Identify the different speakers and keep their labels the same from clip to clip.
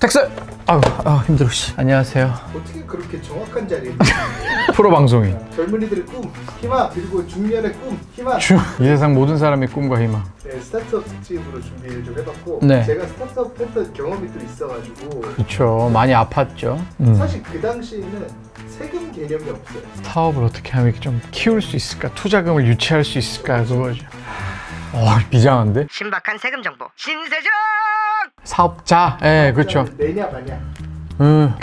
Speaker 1: 텍스! 힘들어. 안녕하세요.
Speaker 2: 어떻게 그렇게 정확한 자리에
Speaker 1: 프로 방송인.
Speaker 2: 젊은이들의 꿈, 희망, 그리고 중년의 꿈, 희망.
Speaker 1: 이 세상 모든 사람의 꿈과 희망.
Speaker 2: 네, 스타트업 특집으로 준비를 좀 해봤고
Speaker 1: 네.
Speaker 2: 제가 스타트업 했던 경험이 또 있어가지고
Speaker 1: 그렇죠. 많이 아팠죠.
Speaker 2: 사실 그 당시에는 세금 개념이 없어요.
Speaker 1: 사업을 어떻게 하면 좀 키울 수 있을까? 투자금을 유치할 수 있을까? 그거죠. 비장한데?
Speaker 3: 신박한 세금 정보 신세정.
Speaker 1: 사업자. 그렇죠.
Speaker 2: 내냐 마냐.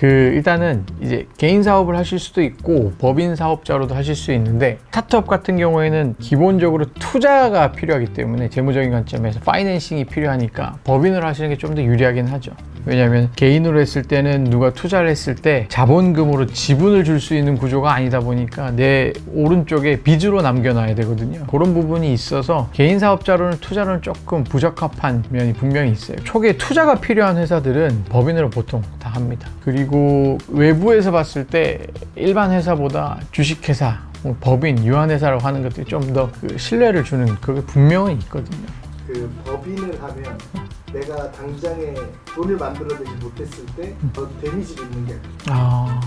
Speaker 1: 일단은 이제 개인 사업을 하실 수도 있고 법인 사업자로도 하실 수 있는데, 스타트업 같은 경우에는 기본적으로 투자가 필요하기 때문에 재무적인 관점에서 파이낸싱이 필요하니까 법인으로 하시는 게 좀 더 유리하긴 하죠. 왜냐하면 개인으로 했을 때는 누가 투자를 했을 때 자본금으로 지분을 줄 수 있는 구조가 아니다 보니까 내 오른쪽에 빚으로 남겨놔야 되거든요. 그런 부분이 있어서 개인 사업자로는 투자로는 조금 부적합한 면이 분명히 있어요. 초기에 투자가 필요한 회사들은 법인으로 보통 다 합니다. 그리고 외부에서 봤을 때 일반 회사보다 주식회사, 법인, 유한회사라고 하는 것들이 좀 더 신뢰를 주는 그게 분명히 있거든요.
Speaker 2: 그 법인을 하면 내가 당장에 돈을 만들어내지 못했을 때 더 데미지를 입는 게 아니죠.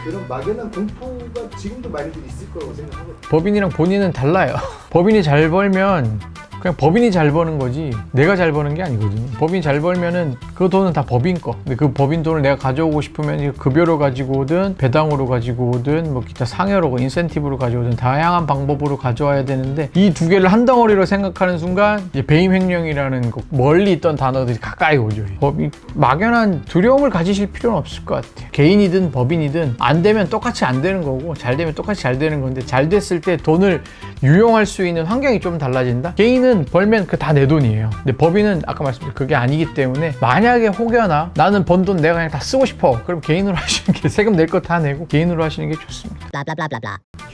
Speaker 2: 그런 막연한 공포가 지금도 많이들 있을 거라고 생각하거든요.
Speaker 1: 법인이랑 본인은 달라요. 법인이 잘 벌면 그냥 법인이 잘 버는 거지 내가 잘 버는 게 아니거든요. 법인이 잘 벌면은 그 돈은 다 법인 거. 근데 그 법인 돈을 내가 가져오고 싶으면 급여로 가지고 오든 배당으로 가지고 오든 뭐 기타 상여로 인센티브로 가져오든 다양한 방법으로 가져와야 되는데, 이 두 개를 한 덩어리로 생각하는 순간 이제 배임 횡령이라는 거, 멀리 있던 단어들이 가까이 오죠. 법이 막연한 두려움을 가지실 필요는 없을 것 같아요. 개인이든 법인이든 안 되면 똑같이 안 되는 거고, 잘 되면 똑같이 잘 되는 건데, 잘 됐을 때 돈을 유용할 수 있는 환경이 좀 달라진다? 개인은 벌면 그 다 내 돈이에요. 근데 법인은 아까 말씀드린 그게 아니기 때문에, 만약에 혹여나 나는 번 돈 내가 그냥 다 쓰고 싶어, 그럼 개인으로 하시는 게, 세금 낼 거 다 내고 개인으로 하시는 게 좋습니다.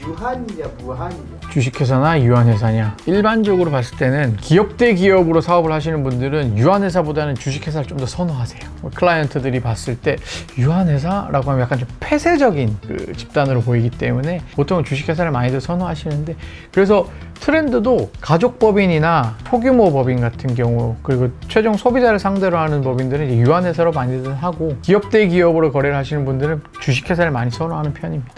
Speaker 2: 유한이냐 무한이냐.
Speaker 1: 주식회사나 유한회사냐, 일반적으로 봤을 때는 기업 대 기업으로 사업을 하시는 분들은 유한회사보다는 주식회사를 좀 더 선호하세요. 클라이언트들이 봤을 때 유한회사라고 하면 약간 좀 폐쇄적인 그 집단으로 보이기 때문에 보통은 주식회사를 많이들 선호하시는데, 그래서 트렌드도 가족법인이나 소규모 법인 같은 경우, 그리고 최종 소비자를 상대로 하는 법인들은 이제 유한회사로 많이들 하고, 기업 대 기업으로 거래를 하시는 분들은 주식회사를 많이 선호하는 편입니다.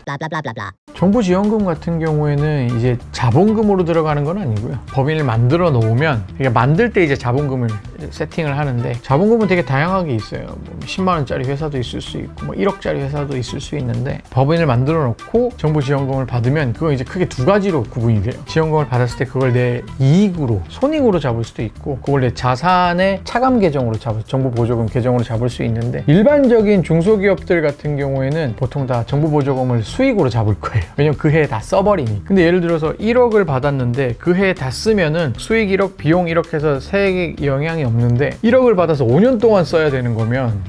Speaker 1: 정부 지원금 같은 경우에는 이제 자본금으로 들어가는 건 아니고요. 법인을 만들어 놓으면, 그러니까 만들 때 이제 자본금을 세팅을 하는데, 자본금은 되게 다양하게 있어요. 뭐 10만 원짜리 회사도 있을 수 있고, 뭐 1억짜리 회사도 있을 수 있는데, 법인을 만들어 놓고 정부 지원금을 받으면 그건 이제 크게 두 가지로 구분이 돼요. 지원금을 받았을 때 그걸 내 이익으로, 손익으로 잡을 수도 있고, 그걸 내 자산의 차감 계정으로 정부 보조금 계정으로 잡을 수 있는데, 일반적인 중소기업들 같은 경우에는 보통 다 정부 보조금을 수익으로 잡을 거예요. 왜냐면 그 해에 다 써버리니. 근데 예를 들어서 1억을 받았는데 그 해에 다 쓰면은 수익 1억, 비용 1억 해서 세액에 영향이 없는데, 1억을 받아서 5년 동안 써야 되는 거면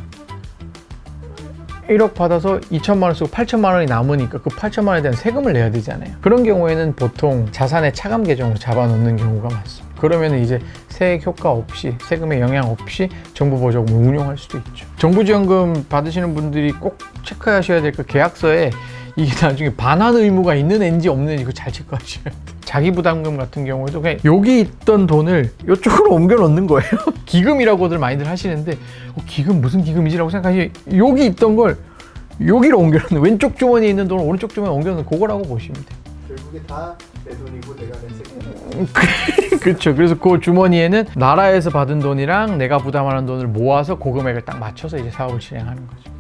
Speaker 1: 1억 받아서 2천만 원 쓰고 8천만 원이 남으니까 그 8천만 원에 대한 세금을 내야 되잖아요. 그런 경우에는 보통 자산의 차감 계정으로 잡아놓는 경우가 많습니다. 그러면 이제 세액 효과 없이, 세금의 영향 없이 정부 보조금을 운용할 수도 있죠. 정부 지원금 받으시는 분들이 꼭 체크하셔야 될 그 계약서에 이게 나중에 반환 의무가 있는지 없는지 잘 체크하셔야 돼요. 자기 부담금 같은 경우에도 그냥 여기 있던 돈을 이쪽으로 옮겨 놓는 거예요. 기금이라고들 많이들 하시는데, 기금 무슨 기금이지라고 생각하시면 여기 있던 걸 여기로 옮겨 놓는, 왼쪽 주머니에 있는 돈을 오른쪽 주머니에 옮겨 놓는 그거라고 보시면 돼요.
Speaker 2: 결국에 다 내 돈이고 내가 낸 세금.
Speaker 1: 그렇죠. 그래서 그 주머니에는 나라에서 받은 돈이랑 내가 부담하는 돈을 모아서 그 금액을 딱 맞춰서 이제 사업을 진행하는 거죠.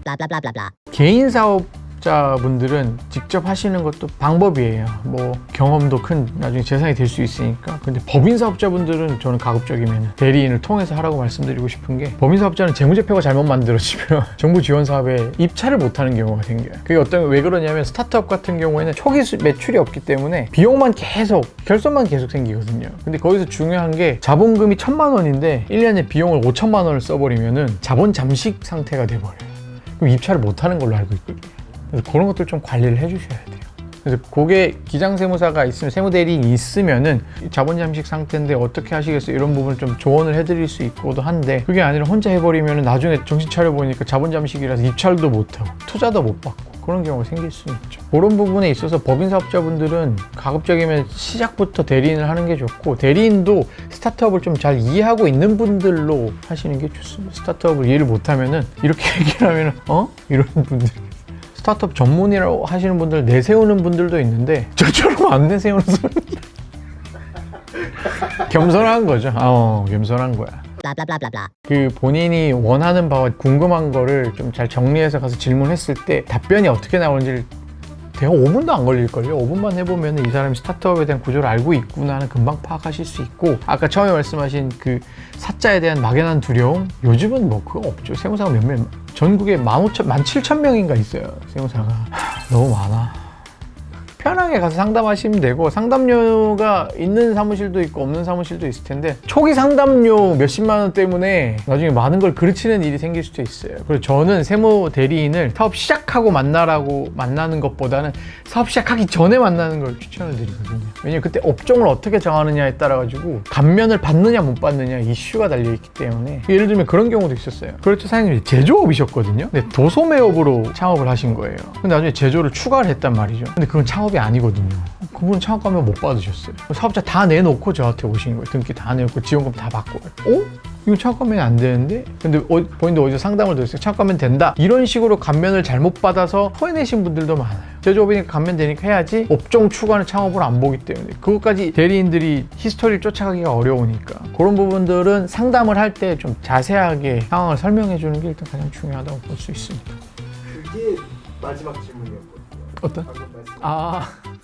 Speaker 1: 개인 사업자분들은 직접 하시는 것도 방법이에요. 뭐 경험도 큰 나중에 재산이 될 수 있으니까. 근데 법인 사업자분들은 저는 가급적이면 대리인을 통해서 하라고 말씀드리고 싶은 게, 법인 사업자는 재무제표가 잘못 만들어지면 정부 지원 사업에 입찰을 못하는 경우가 생겨요. 그게 왜 그러냐면, 스타트업 같은 경우에는 초기 매출이 없기 때문에 비용만 계속, 결손만 계속 생기거든요. 근데 거기서 중요한 게, 자본금이 1,000만 원인데 1년에 비용을 5천만 원을 써버리면은 자본 잠식 상태가 돼버려요. 그럼 입찰을 못하는 걸로 알고 있거든요. 그래서 그런 것들 좀 관리를 해주셔야 돼요. 그래서 그게 기장세무사가 있으면, 세무대리인이 있으면은 자본 잠식 상태인데 어떻게 하시겠어요? 이런 부분을 좀 조언을 해드릴 수 있고도 한데, 그게 아니라 혼자 해버리면 나중에 정신 차려보니까 자본 잠식이라서 입찰도 못하고 투자도 못 받고 그런 경우가 생길 수 있죠. 그런 부분에 있어서 법인 사업자분들은 가급적이면 시작부터 대리인을 하는 게 좋고, 대리인도 스타트업을 좀 잘 이해하고 있는 분들로 하시는 게 좋습니다. 스타트업을 이해를 못하면은 이렇게 얘기를 하면은 이런 분들, 스타트업 전문이라고 하시는 분들 내세우는 분들도 있는데 저처럼 안 내세우는 사람 겸손한 거죠. 겸손한 거야. 그 본인이 원하는 바와 궁금한 거를 좀 잘 정리해서 가서 질문했을 때 답변이 어떻게 나오는지를 대략 5분도 안 걸릴걸요. 5분만 해보면 이 사람이 스타트업에 대한 구조를 알고 있구나는 금방 파악하실 수 있고, 아까 처음에 말씀하신 그 사자에 대한 막연한 두려움, 요즘은 뭐 그거 없죠. 세무사가 몇몇, 전국에 17,000명인가 있어요. 세무사가. 너무 많아. 편하게 가서 상담하시면 되고, 상담료가 있는 사무실도 있고 없는 사무실도 있을 텐데, 초기 상담료 몇십만 원 때문에 나중에 많은 걸 그르치는 일이 생길 수도 있어요. 그래서 저는 세무 대리인을 사업 시작하고 만나는 것보다는 사업 시작하기 전에 만나는 걸 추천을 드리거든요. 왜냐면 그때 업종을 어떻게 정하느냐에 따라 가지고 감면을 받느냐 못 받느냐 이슈가 달려있기 때문에. 예를 들면 그런 경우도 있었어요. 그렇죠, 사장님이 제조업이셨거든요. 근데 도소매업으로 창업을 하신 거예요. 근데 나중에 제조를 추가를 했단 말이죠. 근데 그건 창업이 아니거든요. 그분 창업 가면 못 받으셨어요. 사업자 다 내놓고 저한테 오신 거예요. 등기 다 내놓고 지원금 다 받고. 이거 창업 감면이 안 되는데? 근데 본인도 어디서 상담을 들었어요. 창업 감면 된다. 이런 식으로 감면을 잘못 받아서 토해내신 분들도 많아요. 제조업이니까 감면 되니까 해야지, 업종 추가는 창업을 안 보기 때문에. 그것까지 대리인들이 히스토리를 쫓아가기가 어려우니까 그런 부분들은 상담을 할 때 좀 자세하게 상황을 설명해 주는 게 일단 가장 중요하다고 볼 수 있습니다.
Speaker 2: 그게 마지막 질문이었거든요.
Speaker 1: 어떤?
Speaker 2: 방금 말씀.